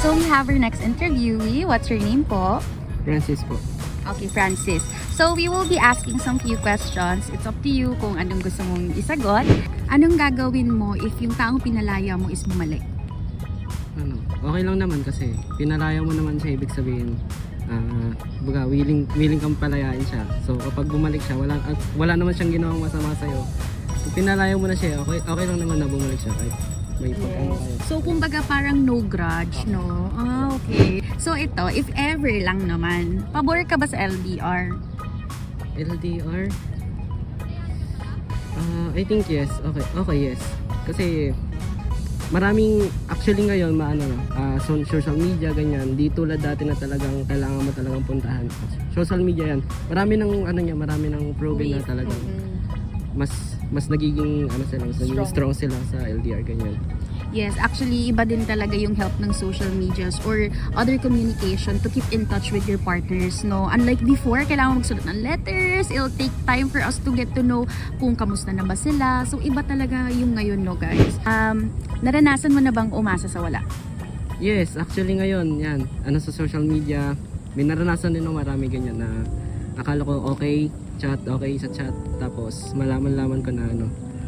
So we have our next interviewee. What's your name po? Francis po. Okay, Francis. So we will be asking some few questions. It's up to you kung anong gusto mong isagot. Anong gagawin mo if yung taong pinalaya mo is bumalik? Okay lang naman kasi pinalaya mo naman siya, ibig sabihin willing kang palayain siya. So kapag bumalik siya, wala naman siyang ginawang masama sa'yo. Kung pinalaya mo na siya, okay lang naman na bumalik siya kahit may pagkano kayo. So kumbaga parang no grudge, no? Ah, okay. So ito, if ever lang naman, pabor ka ba sa LDR? LDR? I think yes. Okay, yes. Kasi maraming actually ngayon social media ganyan, di tulad dati na talagang kailangan mo talagang puntahan. Social media yan. Marami ng proven na talagang mas nagiging strong sila sa LDR ganyan. Yes, actually iba din talaga yung help ng social medias or other communication to keep in touch with your partners, no? Unlike before, kailangan magsulat ng letters, it'll take time for us to get to know kung kamusta na ba sila. So iba talaga yung ngayon, no guys? Naranasan mo na bang umasa sa wala? Yes, actually ngayon, yan, sa social media, may naranasan din ng marami ganyan na akala ko okay sa chat, tapos malaman ko na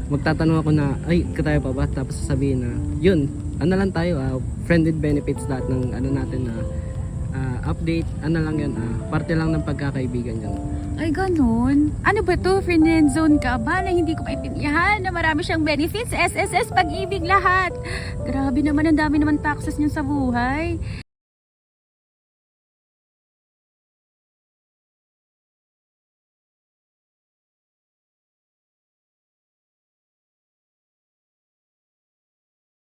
magtatanong ako na, ay, katayo pa ba? Tapos sasabihin na, yun, lang tayo, friend with benefits lahat ng natin na update, lang yan, parte lang ng pagkakaibigan yan. Ay, ganun? Ano ba to? Friend zone ka ba na hindi ko maintindihan na marami siyang benefits? SSS, pag-ibig lahat. Grabe naman, ang dami naman taxes niyo sa buhay.